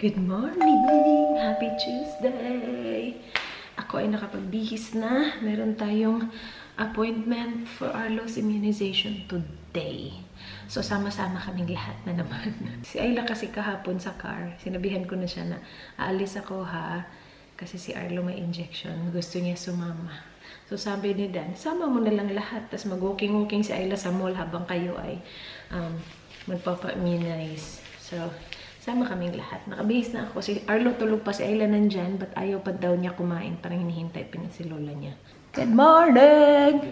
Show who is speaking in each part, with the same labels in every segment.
Speaker 1: Good morning! Happy Tuesday! Ako ay nakapagbihis na. Meron tayong appointment for Arlo's immunization today. So, sama-sama kaming lahat na naman. Si Ayla kasi kahapon sa car, sinabihan ko na siya na aalis ako ha. Kasi si Arlo may injection. Gusto niya sumama. So, sabi ni Dan, sama mo na lang lahat. Tapos mag-walking-walking si Ayla sa mall habang kayo ay magpapa-immunize. So, sama kaming lahat. Nakabihis na ako. Si Arlo tulog pa, si Ayla nandyan, but ayaw pa daw niya kumain. Parang hinihintay pa niya si Lola niya. Good morning!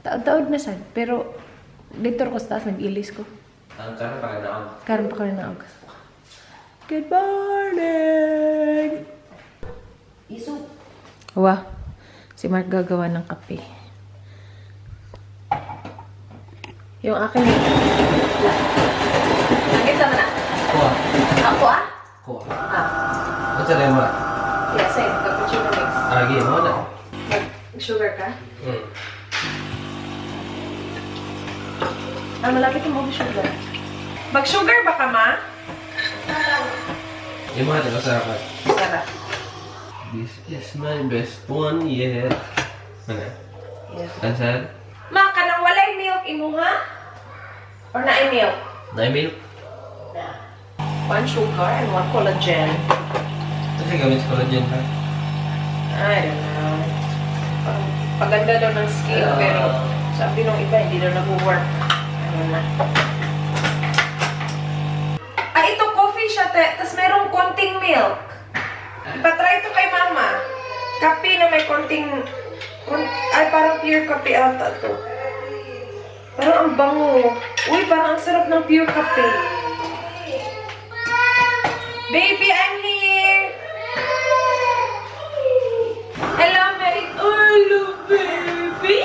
Speaker 1: Taod-taod na sad. Pero, dito ko sa taas, nag-ilis ko.
Speaker 2: Karon pa ka naog.
Speaker 1: Karon pa ka naog. Good morning!
Speaker 2: Iso.
Speaker 1: Wah, si Mark gagawa ng kape. Yung akin nakita mo na?
Speaker 2: Kuha.
Speaker 1: Ako ah?
Speaker 2: Kuha. What's that mo?
Speaker 1: Yeah, same. Cappuccino mix.
Speaker 2: Lagi mo na.
Speaker 1: Sugar ka? Malapit yung mag-sugar. Mag-sugar ba ka, ma?
Speaker 2: Yung mga tayo sarapan.
Speaker 1: Sarap.
Speaker 2: This is my best one yet. Ano?
Speaker 1: Yeah.
Speaker 2: Ansad?
Speaker 1: Ma, kanang walay milk imuha? Or naay milk?
Speaker 2: Na-email?
Speaker 1: One sugar and one collagen.
Speaker 2: Kasi gamit sa collagen ha?
Speaker 1: I don't know. Paganda daw ng skin, pero sabi nung iba, hindi daw nag-work. Ano na. Ay, ito coffee siya, te. Tapos merong konting milk. Ipatry ito kay mama. Kape na may konting... Ay, parang pure kape ata to. Parang ang bango. Uy, parang ang sarap ng pure kape. Baby, I'm here! Hello, Mary. Hello, baby!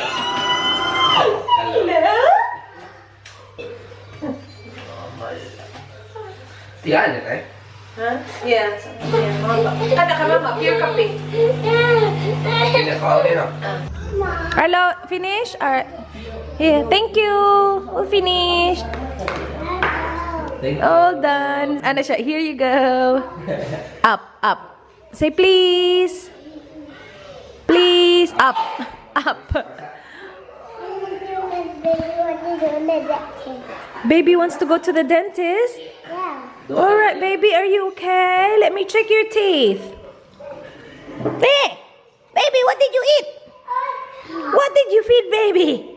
Speaker 1: Hello?
Speaker 2: Yan eh.
Speaker 1: Huh? Yeah. Kada ka mama, pure kape.
Speaker 2: Pinakaw din ako.
Speaker 1: Hello, finish? Here, thank you. We're finished.
Speaker 2: Thank you.
Speaker 1: All done. Ano siya? Here you go. Up, up. Say please. Please. Up. Up. Baby wants to go to the dentist?
Speaker 3: Yeah.
Speaker 1: Alright, baby, are you okay? Let me check your teeth. Hey! Baby, what did you eat? What did you feed baby?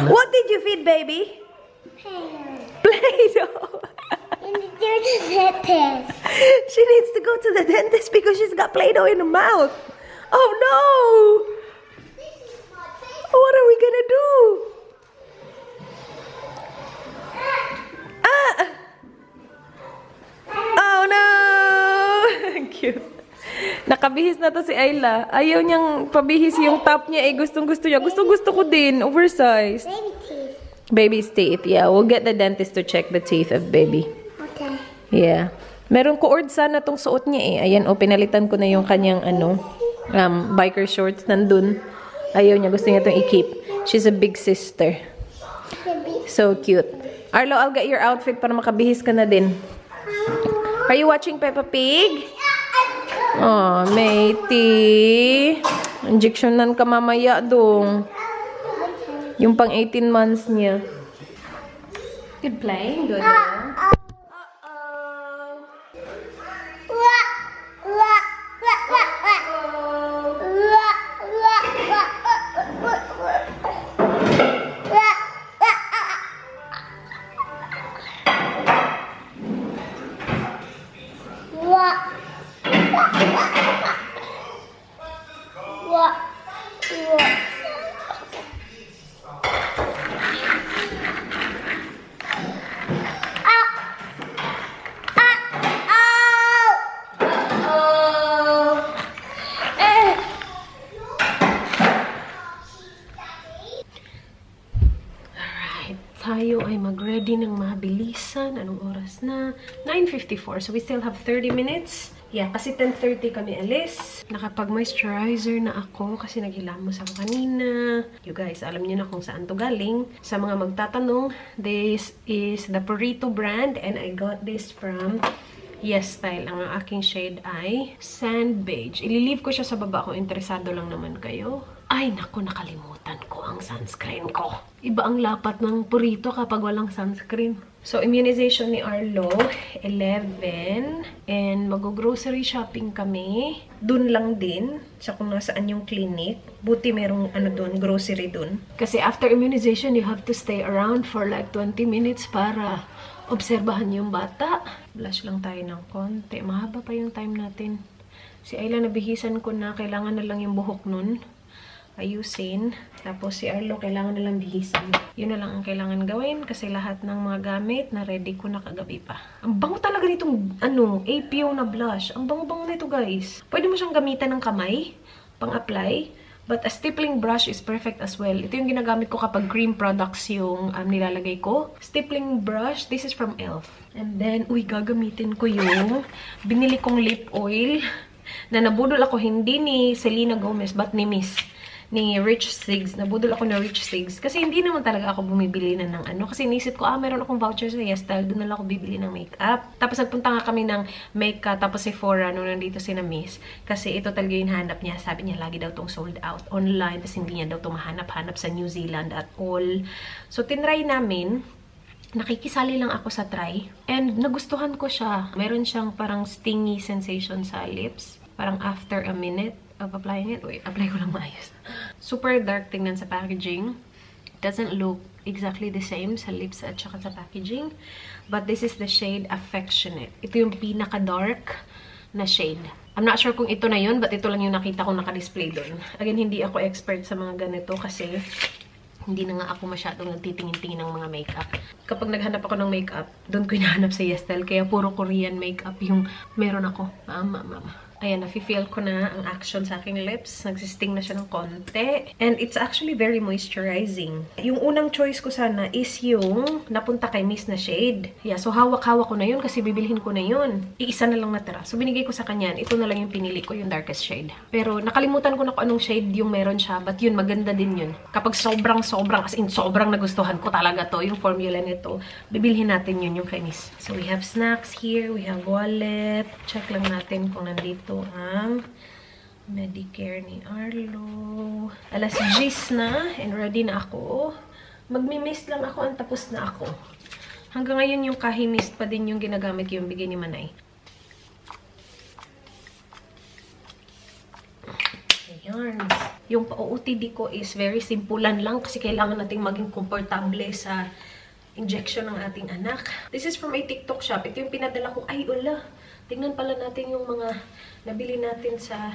Speaker 1: What did you feed baby? Play-Doh. She needs to go to the dentist because she's got Play-Doh in her mouth. Oh no! What are we gonna do? Oh no! Cute. Nakabihis na to si Ayla. Ayaw niyang pabihis yung top niya. Gustong-gusto niya. Gusto ko din. Oversized.
Speaker 3: Baby teeth.
Speaker 1: Baby's teeth. Yeah, we'll get the dentist to check the teeth of baby.
Speaker 3: Okay.
Speaker 1: Yeah. Meron ko sana tong suot niya eh. Ayan, pinalitan ko na yung kanyang biker shorts nandun. Ayaw niya. Gusto niya itong i-keep. She's a big sister. So cute. Arlo, I'll get your outfit para makabihis ka na din. Are you watching Peppa Pig? Oh, matey. Injectionan ka mamaya dong. Yung pang 18 months niya. Good playing, good. Tayo ay mag-ready ng mabilisan. Anong oras na? 9:54. So we still have 30 minutes Yeah, kasi 10:30 kami alis. Nakapag-moisturizer na ako kasi naghilamos ako kanina. You guys, alam niyo na kung saan to galing. Sa mga magtatanong, this is the Purito brand and I got this from Yes Style. Ang aking shade ay Sand Beige. Ililive ko siya sa baba kung interesado lang naman kayo. Ay, naku, nakalimutan ko ang sunscreen ko. Iba ang lapat ng Purito kapag walang sunscreen. So, immunization ni Arlo, 11. And mag-grocery shopping kami. Dun lang din, sa kung nasaan yung clinic. Buti merong dun, grocery dun. Kasi after immunization, you have to stay around for like 20 minutes para obserbahan yung bata. Blush lang tayo ng konti. Mahaba pa yung time natin. Si Ayla, nabihisan ko na. Kailangan na lang yung buhok nun. Ayusin. Tapos si Arlo, kailangan na lang bihisan. Yun na lang ang kailangan gawin kasi lahat ng mga gamit na ready ko na kagabi pa. Ang bango talaga nitong, APO na blush. Ang bango-bango nito, guys. Pwede mo siyang gamitan ng kamay, pang-apply. But a stippling brush is perfect as well. Ito yung ginagamit ko kapag cream products yung nilalagay ko. Stippling brush, this is from e.l.f. And then, gagamitin ko yung binili kong lip oil na nabudol ako hindi ni Selena Gomez but ni Rich Sigs. Nabudol ako na Rich Sigs. Kasi hindi naman talaga ako bumibili na ng Kasi inisip ko, meron akong voucher sa Yes Style. Doon na lang ako bibili ng makeup. Tapos nagpunta nga kami ng makeup. Tapos Sephora nung nandito si na Miss. Kasi ito talaga yung hanap niya. Sabi niya, lagi daw tong sold out online. Tapos hindi niya daw ito mahanap-hanap sa New Zealand at all. So, tinry namin. Nakikisali lang ako sa try. And nagustuhan ko siya. Meron siyang parang stingy sensation sa lips. Parang after a minute of applying it. Wait, apply ko lang maayos. Super dark tingnan sa packaging. It doesn't look exactly the same sa lips at saka sa packaging. But this is the shade Affectionate. Ito yung pinaka-dark na shade. I'm not sure kung ito na yun, but ito lang yung nakita ko naka-display doon. Again, hindi ako expert sa mga ganito kasi hindi na nga ako masyadong nagtitingin-tingin ng mga makeup. Kapag naghanap ako ng makeup, doon ko hinahanap sa Yes Style. Kaya puro Korean makeup yung meron ako. Mama. Ayan, nafe-feel ko na ang action sa aking lips. Nagsisting na siya ng konti. And it's actually very moisturizing. Yung unang choice ko sana is yung napunta kay Miss na shade. Yeah, so hawak-hawak ko na yun kasi bibilhin ko na yun. Iisa na lang natira. So binigay ko sa kanya. Ito na lang yung pinili ko, yung darkest shade. Pero nakalimutan ko na kung anong shade yung meron siya. But yun, maganda din yun. Kapag sobrang, as in sobrang nagustuhan ko talaga to, yung formula nito, bibilhin natin yun yung kay Miss. So we have snacks here. We have wallet. Check lang natin kung nandito ang Medicare ni Arlo. Alas 10 na and ready na ako. Magmi-mist lang ako ang tapos na ako. Hanggang ngayon yung kahi-mist pa din yung ginagamit yung bigay ni Manay. Ayan. Yung pa-OOTD ko is very simpulan lang kasi kailangan nating maging komportable sa injection ng ating anak. This is from a TikTok shop. Ito yung pinadala ko. Ay, ula. Tingnan pala natin yung mga nabili natin sa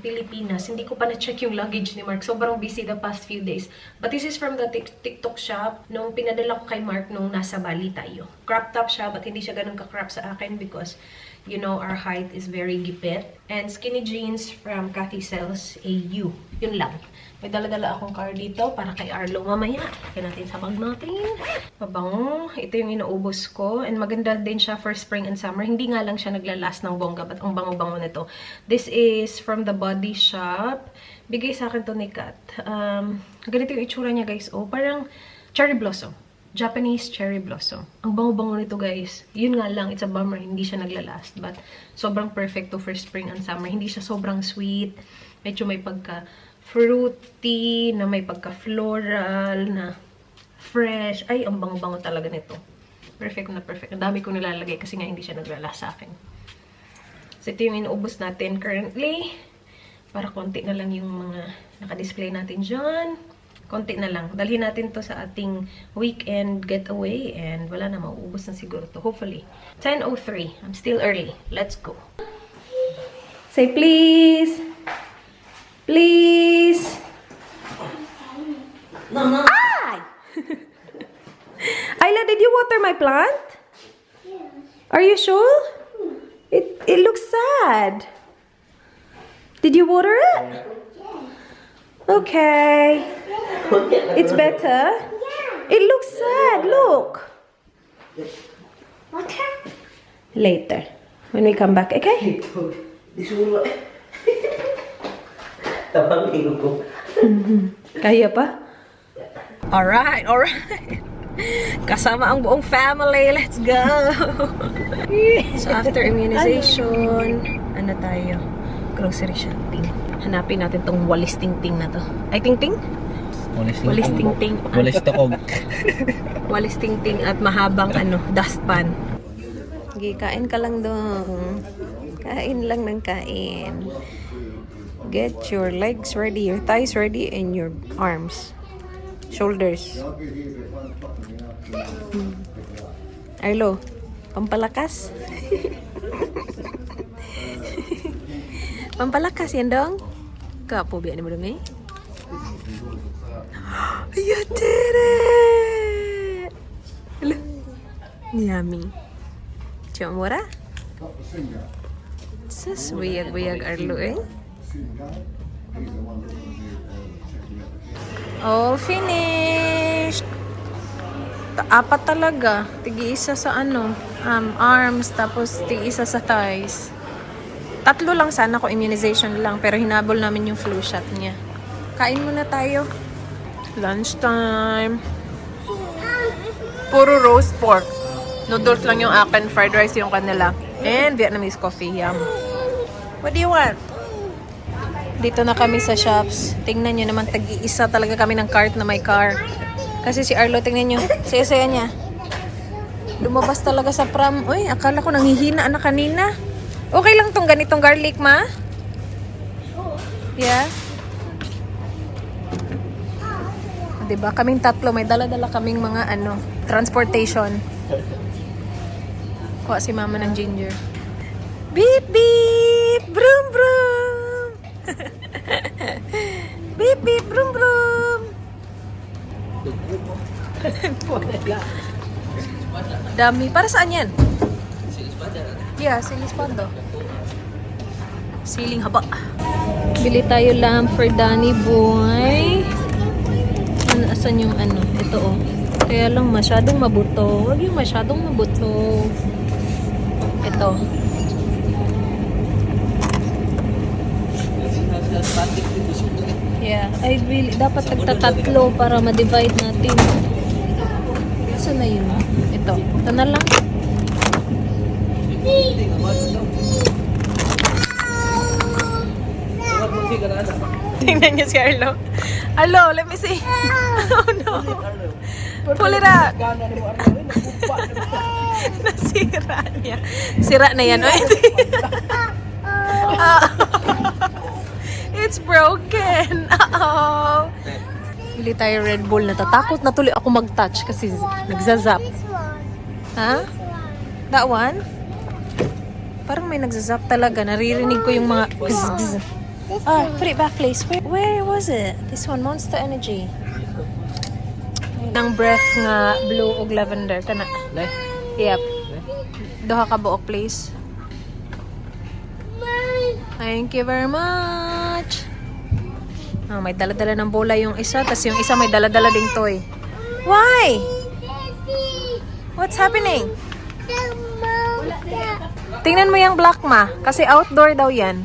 Speaker 1: Pilipinas. Hindi ko pa na-check yung luggage ni Mark. Sobrang busy the past few days. But this is from the TikTok shop. Nung pinadala ko kay Mark nung nasa Bali tayo. Crop top siya, but hindi siya ganun ka-crop sa akin because, you know, our height is very gipit. And skinny jeans from Cathy Sells AU. Yun lang. May dala-dala akong card dito para kay Arlo mamaya. Kaya natin sa bag natin. Mabango. Ito yung inaubos ko. And maganda din siya for spring and summer. Hindi nga lang siya naglalast ng bongga. But ang bango-bango nito. This is from the Body Shop. Bigay sa akin to ni Kat. Ganito yung itsura niya, guys. Oh, parang cherry blossom. Japanese cherry blossom. Ang bango-bango nito, guys. Yun nga lang, it's a bummer. Hindi siya naglalast. But sobrang perfect to for spring and summer. Hindi siya sobrang sweet. Medyo may pagka-fruity, na may pagka-floral, na fresh. Ay, ang bango-bango talaga nito. Perfect na perfect. Ang dami ko nilalagay kasi nga hindi siya naglalast sa akin. So, ito yung inuubos natin currently. Para konti na lang yung mga naka-display natin dyan. Konti na lang. Dalhin natin to sa ating weekend getaway and wala na, mauubos na siguro to. Hopefully. 10:03. I'm still early. Let's go. Say please. Please.
Speaker 2: No.
Speaker 1: Ay! Ayla, did you water my plant?
Speaker 3: Yes.
Speaker 1: Are you sure? It looks sad. Did you water it? Okay. It's better.
Speaker 3: Yeah.
Speaker 1: It looks sad. Look.
Speaker 3: Water?
Speaker 1: Later. When we come back, okay?
Speaker 2: Ito. Isulo eh. Tabangin ko.
Speaker 1: Kaya pa? Alright. Kasama ang buong family. Let's go! So, after immunization, ano tayo? Grocery shopping. Hanapin natin tong walis ting-ting na to. Ay, ting-ting? Walis ting-ting.
Speaker 2: Walis takog.
Speaker 1: Walis ting-ting at mahabang dustpan. Okay, kain ka lang dong. Kain lang ng kain. Get your legs ready, your thighs ready, and your arms. Shoulders. Arlo, pampalakas? Pampalakas yan dong? Kapo biyan mo dong eh? You did it! Hello. Yummy. Chomora? Sus, buyag-buyag Arlo eh. All finished. Apat talaga. Tigi-isa sa arms, tapos tigi-isa sa thighs. 3 lang sana ko, immunization lang, pero hinabol namin yung flu shot niya. Kain muna tayo. Lunchtime. Puro roast pork. Noodles lang yung akin, fried rice yung kanila. And Vietnamese coffee, yum. What do you want? Dito na kami sa shops. Tingnan nyo naman, tag-iisa talaga kami ng cart na may car. Kasi si Arlo, tingnan nyo, saya-saya niya. Lumabas talaga sa pram. Uy, akala ko nanghihina na kanina. Okay lang tong ganitong garlic, ma? Yeah? Diba? Kaming 3, may dala-dala kaming mga transportation. Kuha si mama ng ginger. Beep, beep! Broom, broom! Beep, beep! Broom, broom! Dami. Para saan yan? Yeah, siling espada. Siling haba. Bili tayo lamp for Danny Boy. Asan yung ito oh. Kaya lang masyadong mabuto. Huwag yung masyadong mabuto. Ito. Yeah, I really dapat tagtatatlo para ma-divide natin. Saan na yun? Ito. Ito na lang. Tingnan niyo si Arlo. Arlo, let me see. Oh no. Pull it out. Nasira niya. Sira na yan. It's broken. Uh-oh. Bili tayo Red Bull. Natatakot na tuloy ako mag-touch kasi nagzazap. Ha? That one? Parang may nagzazap talaga. Naririnig ko yung mga bzz. Oh, put it back please. Where was it? This one, Monster Energy. Nang breath nga blue og lavender. Kana. Yep. Duha ka buok please. Thank you very much. Oh, may dala-dala ng bola yung isa, tas yung isa may dala-dala ding toy. Why? What's happening? Tingnan mo yung black, ma. Kasi outdoor daw yan.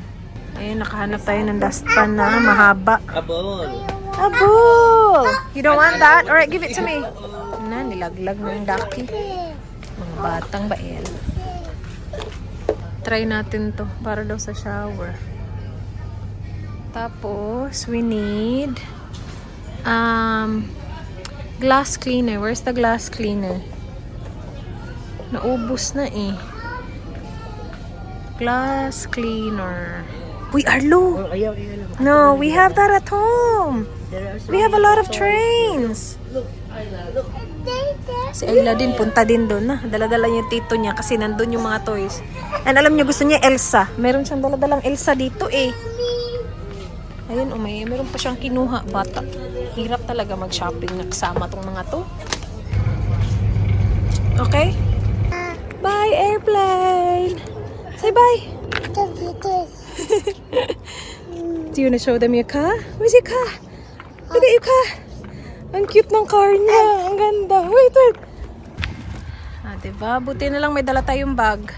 Speaker 1: Ayun, nakahanap tayo ng dustpan na mahaba.
Speaker 2: Abol.
Speaker 1: Abol! You don't want that? Alright, give it to me. Na, nilaglag na yung daki. Mga batang bael. Try natin to para daw sa shower. Tapos, we need glass cleaner. Where's the glass cleaner? Naubos na eh. Glass cleaner. We are low. No, we have that at home. We have a lot of trains. Si Ayla din, punta din doon na. Dala-dala niya tito niya kasi nandun yung mga toys. And alam niyo, gusto niya Elsa. Meron siyang dala-dalang Elsa dito eh. Ayun, meron pa siyang kinuha, bata. Hirap talaga mag-shopping na kasama tong mga to. Okay? Bye, airplane! Say bye! Do you wanna show them your car? Where's your car? Look at your car! Ang cute ng car niya. Ang ganda. Wait. Ah, diba? Buti na lang may dala tayong bag.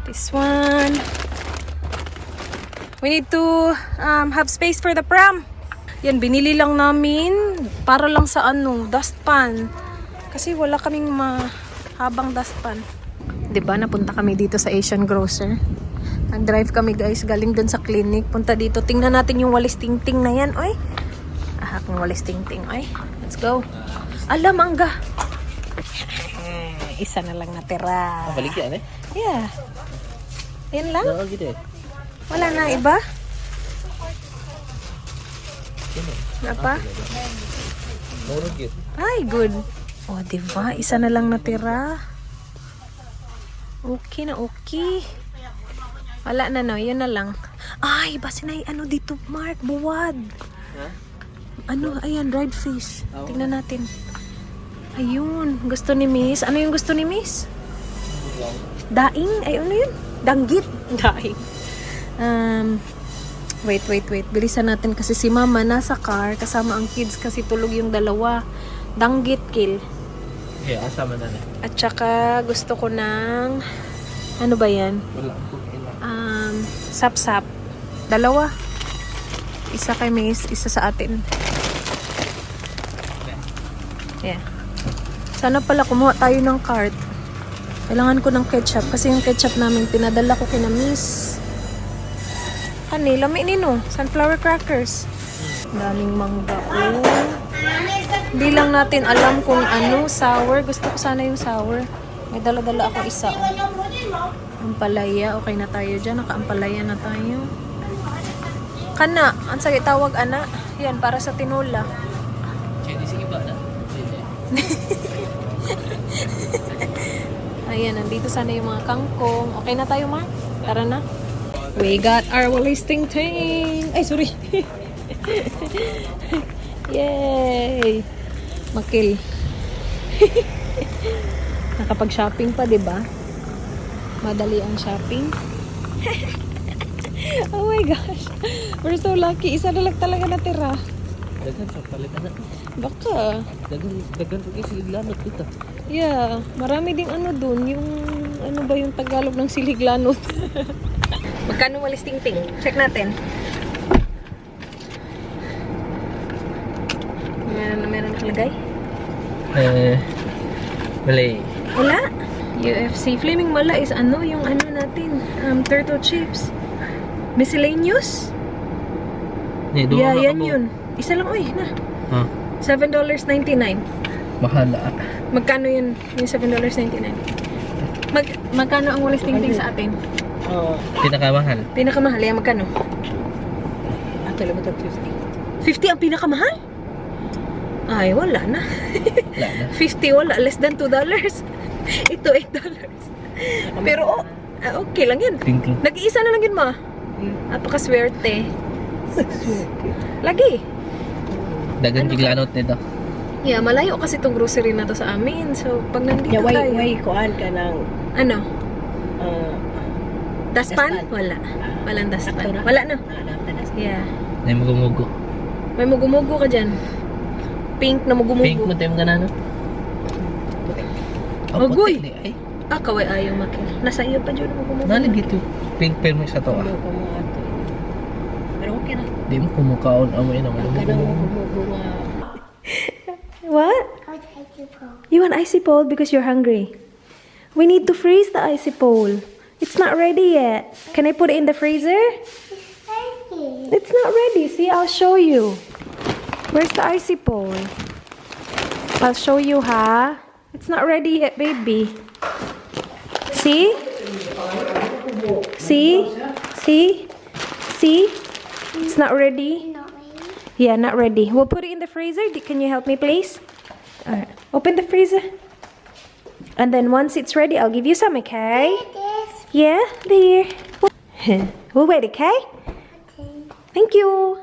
Speaker 1: This one. We need to have space for the pram. Yan, binili lang namin para lang sa dustpan. Kasi wala kaming mahabang dustpan. 'Di ba napunta kami dito sa Asian Grocer. Nag-drive kami guys, galing dun sa clinic. Punta dito, tingnan natin yung walis tingting na yan, oy. Kung walis tingting, oy. Let's go. Ala, mangga. Isa na lang natira.
Speaker 2: Balik yan eh.
Speaker 1: Yeah. Yan lang?
Speaker 2: Oo, gitu eh.
Speaker 1: Wala na iba? Wala pa?
Speaker 2: Murag yun.
Speaker 1: Ay, good. O, diba? Isa na lang natira. Okay na, okay. Wala na, no? Yun na lang. Ay, basi na dito, Mark. Buwad.
Speaker 2: Ha?
Speaker 1: Ayan, dried fish. Tingnan natin. Ayun, gusto ni Miss. Ano yung gusto ni Miss? Daing? Ay, ano yun? Danggit. Daing. Wait. Bilisan natin kasi si Mama nasa car. Kasama ang kids kasi tulog yung dalawa. Danggit, kill.
Speaker 2: Yeah, asama na na.
Speaker 1: At saka gusto ko ng... Ano ba yan?
Speaker 2: Wala.
Speaker 1: Sap-sap. Dalawa. Isa kay Miss, isa sa atin. Yeah. Sana pala kumuha tayo ng cart. Kailangan ko ng ketchup kasi yung ketchup namin pinadala ko kina Miss. Kanila may nino, sunflower crackers. Daming mangga. Oh. Hindi lang natin alam kung sour. Gusto ko sana yung sour. May dala-dala ako isa. Ampalaya. Okay na tayo dyan. Naka-ampalaya na tayo. Kana. Ang sakit tawag, ana. Yan, para sa tinola.
Speaker 2: Jadi sige ba na?
Speaker 1: Ayan, nandito sana yung mga kangkong. Okay na tayo, Mark? Tara na. We got our listing thing. Ay, sorry. Yay! Makil. Nakapag-shopping pa, 'di ba? Madali ang shopping. Oh my gosh. We're so lucky. Isa na lang talaga natira.
Speaker 2: Dagan sa palitan na.
Speaker 1: Baka.
Speaker 2: Dagan po kasi siglanot dito.
Speaker 1: Yeah. Marami ding dun. Yung, ba yung Tagalog ng siliglanot? Magkano walis tingting? Check natin. Meron nakalagay?
Speaker 2: Malay.
Speaker 1: Wala. UFC. Flaming Mala is yung natin. Turtle chips. Miscellaneous? Yeah, yan yun. Isa lang, uy, na.
Speaker 2: Huh?
Speaker 1: $7.99.
Speaker 2: Mahal ah.
Speaker 1: Magkano yun? Yung $7.99. Magkano ang walis tingting sa atin?
Speaker 2: Pinakamahal.
Speaker 1: Pinakamahal. Yan, magkano? Ato, labot 50. 50 ang pinakamahal? Ay, wala na.
Speaker 2: Wala na.
Speaker 1: 50, wala. Less than $2. Ito, $8. Pero, okay lang yan.
Speaker 2: Tingting.
Speaker 1: Nag-iisa na lang yun, ma. Napakaswerte. Lagi.
Speaker 2: Dagan siglanot nito.
Speaker 1: Yeah, malayo kasi itong grocery na to sa amin. So, pag nandito tayo...
Speaker 3: kuhaan ka ng...
Speaker 1: Ano? Dustpan? Wala. Walang dustpan. Wala, no? Yeah.
Speaker 2: May mugo-mugo.
Speaker 1: May mugo-mugo ka dyan. Pink na mugo-mugo.
Speaker 2: Pink mo tayo ganano?
Speaker 1: Agoy!
Speaker 2: Ay,
Speaker 1: Kaway ayaw makil. Nasa iyo pa dyan mugo-mugo.
Speaker 2: naligit yung pink pero mo sa to ah.
Speaker 3: Pero okay na.
Speaker 2: Di mo kumukaon amoy na
Speaker 3: Ka na
Speaker 2: mugo.
Speaker 1: What? You want icy pole because you're hungry? We need to freeze the icy pole. It's not ready yet. Can I put it in the freezer? It's not ready. See, I'll show you. Where's the icy pole? I'll show you, huh? It's not ready yet, baby. See? See? See? See? It's not ready. Yeah, not ready. We'll put it in the freezer. Can you help me, please? Alright. Open the freezer. And then once it's ready, I'll give you some, okay? Yeah, there. We'll wait, okay? Thank you.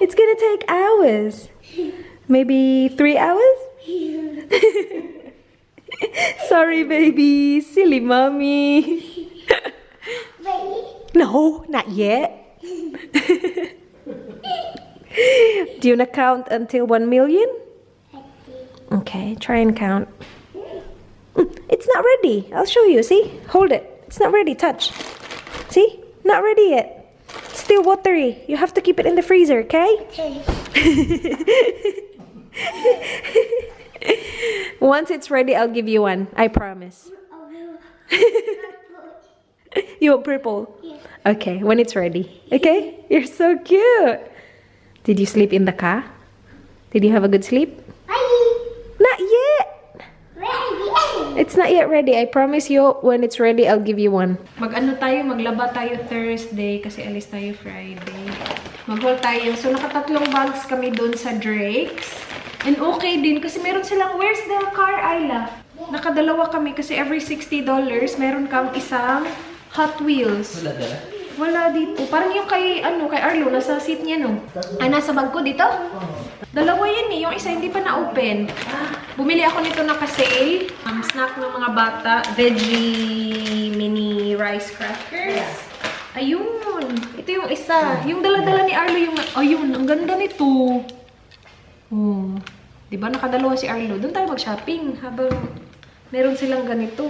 Speaker 1: It's gonna take hours. Maybe 3 hours? Sorry, baby. Silly mommy. No, not yet. Do you wanna count until 1 million? Okay, try and count. It's not ready. I'll show you. See? Hold it. It's not ready. Touch. See? Not ready yet. It's still watery. You have to keep it in the freezer, okay?
Speaker 4: Okay.
Speaker 1: Once it's ready, I'll give you one. I promise. You want purple?
Speaker 4: Yeah.
Speaker 1: Okay, when it's ready. Okay? You're so cute. Did you sleep in the car? Did you have a good sleep?
Speaker 4: Bye.
Speaker 1: Not yet.
Speaker 4: Ready.
Speaker 1: It's not yet ready. I promise you, when it's ready, I'll give you one. Mag-ano tayo, maglaba tayo Thursday kasi alis tayo Friday. Mag-haul tayo. So, nakatatlong bags kami doon sa Drake's. And okay din kasi meron silang, where's the car, Ayla? Nakadalawa kami kasi every $60, meron kang isang Hot Wheels.
Speaker 2: Wala dala.
Speaker 1: Wala dito. Parang yung kay Arlo, nasa seat niya, no? Ah, nasa bag ko dito? Dalawa yan eh. Yung isa hindi pa na-open. Bumili ako nito naka-sale. Snack ng mga bata. Veggie mini rice crackers. Ayun. Ito yung isa. Yung dala-dala ni Arlo yung... Ayun, ang ganda nito. Oh. Diba? Nakadalawa si Arlo. Doon tayo mag-shopping. Habang meron silang ganito.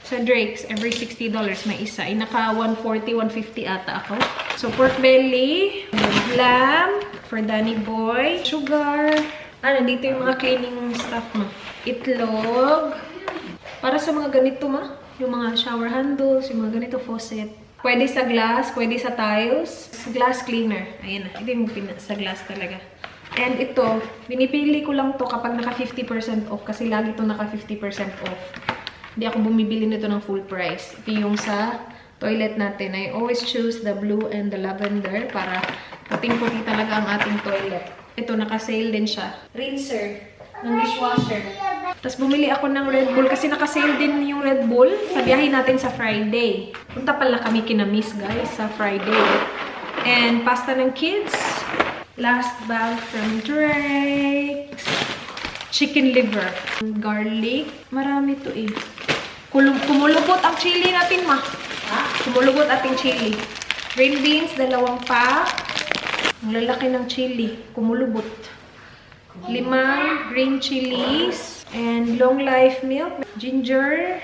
Speaker 1: Sa Drake's, every $60 may isa. Ay, naka 140, 150 ata ako. So, pork belly, lamb, for Danny Boy, sugar. Nandito yung mga cleaning stuff mo. Itlog. Para sa mga ganito yung mga shower handles, yung mga ganito faucet. Pwede sa glass, pwede sa tiles. Glass cleaner. Ayan na. Ito yung sa glass talaga. And ito, binipili ko lang to kapag naka 50% off kasi lagi to naka 50% off. Hindi ako bumibili nito ng full price. Ito yung sa toilet natin. I always choose the blue and the lavender para puting-puti talaga ang ating toilet. Ito, naka-sale din siya. Rinser ng dishwasher. Tapos bumili ako ng Red Bull kasi naka-sale din yung Red Bull sa biyahe natin sa Friday. Punta pala kami kina Miss guys sa Friday. And pasta ng kids. Last bag from Drake's. Chicken liver. Garlic. Marami to eh. Kumulubot ang chili natin, ma. Kumulubot ating chili. Green beans, 2 pack. Ang lalaki ng chili. Kumulubot. 5 green chilies. And long life milk. Ginger.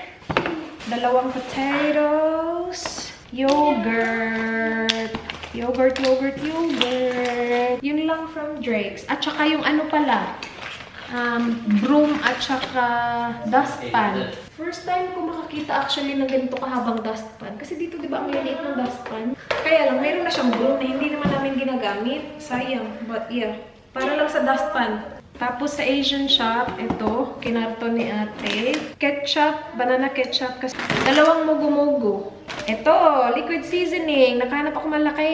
Speaker 1: 2 potatoes. Yogurt. Yogurt. Yun lang from Drake's. At saka yung ano pala. Broom at saka dustpan. First time ko makakita actually ng ganito kahabang dustpan. Kasi dito, di ba, ang liliit ng dustpan? Kaya lang, mayroon na siyang broom na hindi naman namin ginagamit. Sayang. But yeah, para lang sa dustpan. Tapos sa Asian shop, ito, kinarton ni ate. Ketchup, banana ketchup. Kasi 2 mugo-mugo. Ito, liquid seasoning. Nakahanap ako malaki.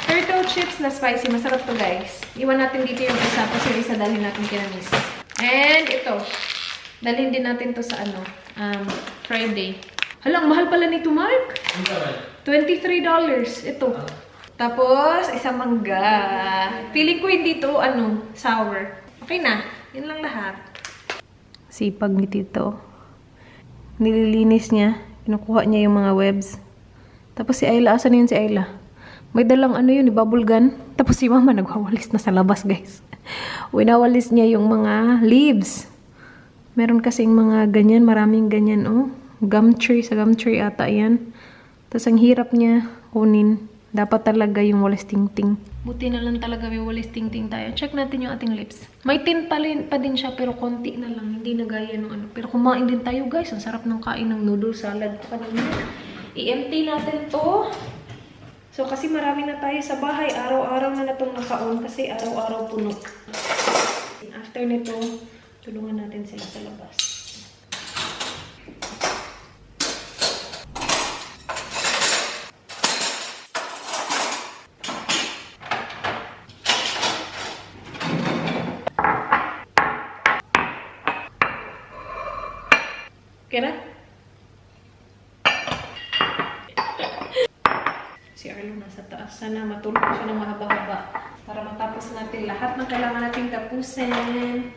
Speaker 1: Turtle chips na spicy. Masarap to, guys. Iwan natin dito yung isa. Tapos yung isa dalhin natin kina Miss. And ito. Dalhin din natin to sa Friday. Halang, mahal pala nito, Mark. $23. Ito. Tapos, isang mangga. Feeling ko hindi to, sour. Okay na. Yun lang lahat. Sipag ni Tito. Nililinis niya. Kinukuha niya yung mga webs. Tapos si Ayla, asan yun si Ayla? May dalang bubble gun. Tapos si Mama nagwawalis na sa labas, guys. Winawalis niya yung mga leaves. Meron kasing mga ganyan, maraming ganyan, oh. Gum tree, sa gum tree ata yan. Tapos ang hirap niya kunin. Dapat talaga yung walis ting-ting. Buti na lang talaga may walis ting-ting tayo. Check natin yung ating lips. May tint pa din siya pero konti na lang. Hindi na gaya ng Pero kumain din tayo, guys. Ang sarap ng kain ng noodle salad kanina. I-empty natin to. So, kasi marami na tayo sa bahay. Araw-araw na itong naka-on kasi araw-araw puno. After nito, tulungan natin sila sa labas. Okay na? Si Arlo nasa taas. Sana matulog siya ng mahaba-haba para matapos natin lahat ng kailangan natin tapusin.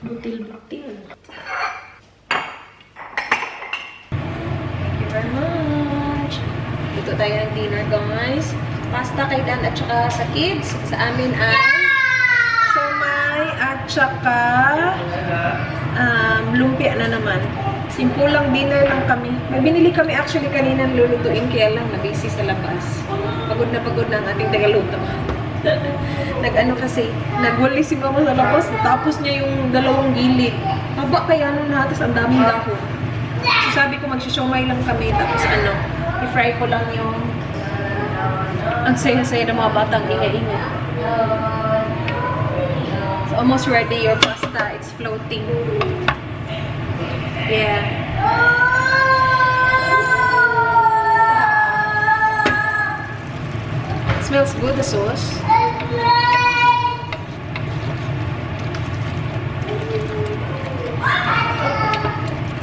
Speaker 1: Buti Magluluto tayo ng dinner, guys. Pasta kay Dan at saka sa kids. Sa amin ay siomai at saka lumpia na naman. Simple lang dinner lang kami. May binili kami actually kaninang lulutuin, kaya lang na-busy sa labas. Pagod na ang ating tagaluto. Nag-ano kasi, nagwali si mama sa labas, tapos niya yung dalawang gilid. Haba kaya nun na, tapos ang daming dahon. So sabi ko magsisiomay lang kami, tapos ano, i-fry ko lang yung ang saya-saya ng mga batang ingay-ingay. So almost ready your pasta, it's floating. Yeah. It smells good, the sauce.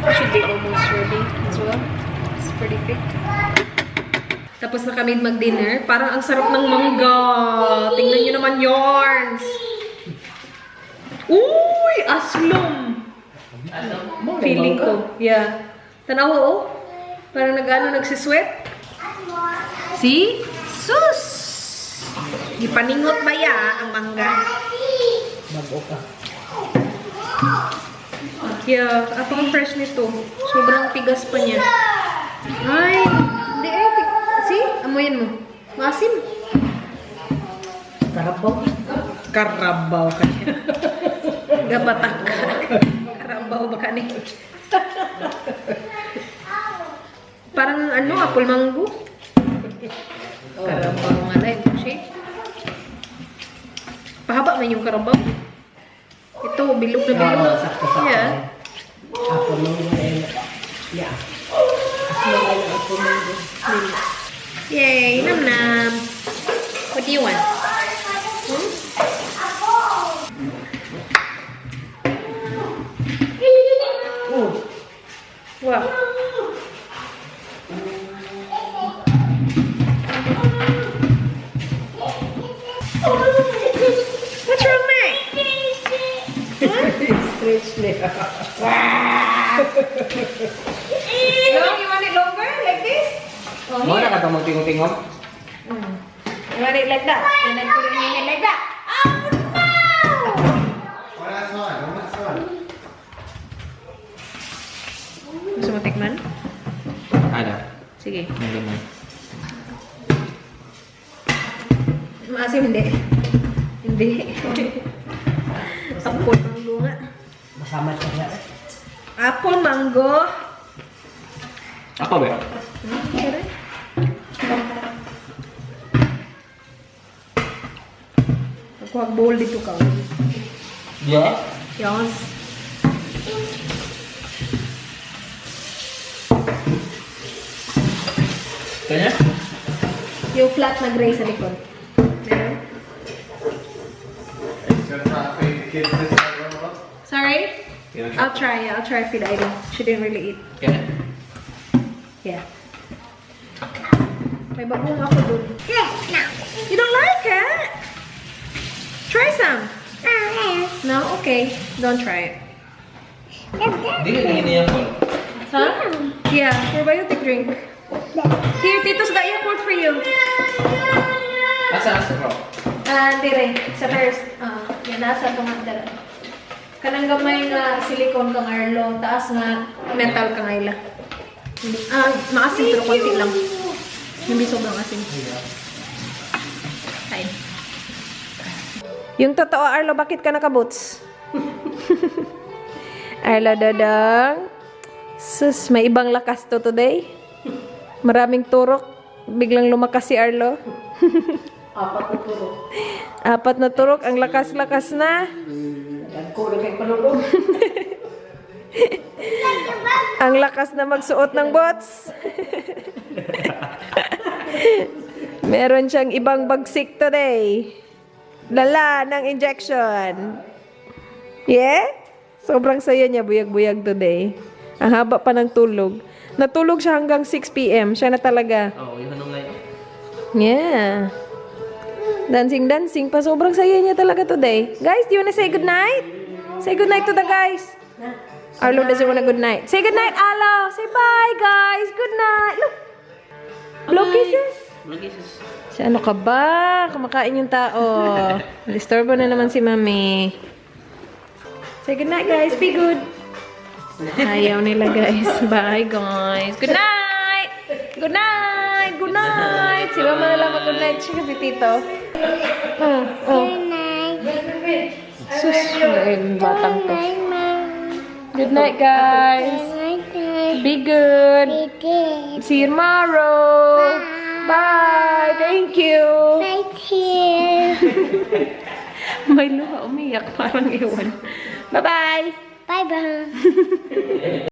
Speaker 1: Should be almost ready as well. It's pretty thick. Tapos na kami mag-dinner. Parang ang sarap ng mangga. Tingnan nyo naman yarns. Uy! Aslom! Feeling ko. Yeah. Tanawa, oh. Parang nagsisweat. See? Sus! Ipaningot ba ya ang mangga?
Speaker 3: Bago ka.
Speaker 1: Yeah, apang fresh nito. Sobrang tigas pa niya. Ay, hindi eh. See? Amoyin mo. Maasim.
Speaker 3: Karabaw. Karabaw ka niya.
Speaker 1: Gabatak ka. Karabaw ba ka ni? Parang ano, apple mango. Karabaw nga na yung shape. Pahaba man yung karabaw. Ito, bilog na bilog.
Speaker 3: Sakto-sakto.
Speaker 1: Yeah.
Speaker 3: Ako nung yeah. Ako nung ako nung
Speaker 1: Yay, nam-nam. What do you want? Hmm? Wow. What's wrong, Mac?
Speaker 3: stretch niya.
Speaker 1: Long, you want it longer? Like this? Oh,
Speaker 2: Mau
Speaker 1: here.
Speaker 2: na ka tingog-tingog?
Speaker 1: You want it like that? And then put it in your hand like that? Oh, no! Gusto mo tikman?
Speaker 2: Ada.
Speaker 1: Sige.
Speaker 2: Yang ganyan.
Speaker 1: Maasim hindi. Hindi. Apple mango nga.
Speaker 3: Masama siya nga.
Speaker 1: Apple mango.
Speaker 2: Apa ba?
Speaker 1: Kira? Ako bowl dito ka.
Speaker 2: Ya.
Speaker 1: Yan.
Speaker 2: Kanya?
Speaker 1: Yung flat na gray sa likod. Meron? Sorry? I'll try feed Aiden. She didn't really eat.
Speaker 2: Kanya?
Speaker 1: Yeah. May bagong ako dun. You don't like it? Try some. No? Okay. Don't try it.
Speaker 2: Di ka gini yan, Paul.
Speaker 1: Huh? Yeah, probiotic drink. Here, Tito's got Yakult for you.
Speaker 2: Asa bro?
Speaker 1: Dire, sa first. Yan, nasa tumandara. Kanang gamay nga silicone kang Arlo, taas nga metal kang Ayla. Maasim pero konti lang. Hindi sobrang asim. Kain. Yung totoo, Arlo, bakit ka naka-boots? Arlo, dadang. Sus, may ibang lakas to today. Maraming turok. Biglang lumakas si Arlo.
Speaker 3: Apat na turok.
Speaker 1: Apat na turok. Ang lakas-lakas na.
Speaker 3: Nagko na kay panulog.
Speaker 1: Ang lakas na magsuot ng boots. Meron siyang ibang bagsik today. Lala ng injection. Yeah? Sobrang saya niya buyag-buyag today. Ang haba pa ng tulog. Natulog siya hanggang 6 p.m. Siya na talaga.
Speaker 2: Oh, yun anong light.
Speaker 1: Yeah. Dancing pa. Sobrang saya niya talaga today. Guys, do you wanna say goodnight? Say goodnight to the guys. Arlo doesn't wanna good night. Say goodnight, Arlo. Say bye, guys. Good night. Look. Blow kisses?
Speaker 2: Blow kisses.
Speaker 1: Si ano ka ba? Kumakain yung tao. Disturbo na naman si Mami. Say goodnight, guys. Be good. Ayaw nila, guys. Bye, guys. Good night! Good night! Good night! Si Mama na lang mag-good night siya kasi Tito. Sus, yung batang to. Good night, guys. Be good. See you tomorrow. Bye. Thank you. May luha umiyak. Parang iwan. Bye-bye.
Speaker 4: Bye bye.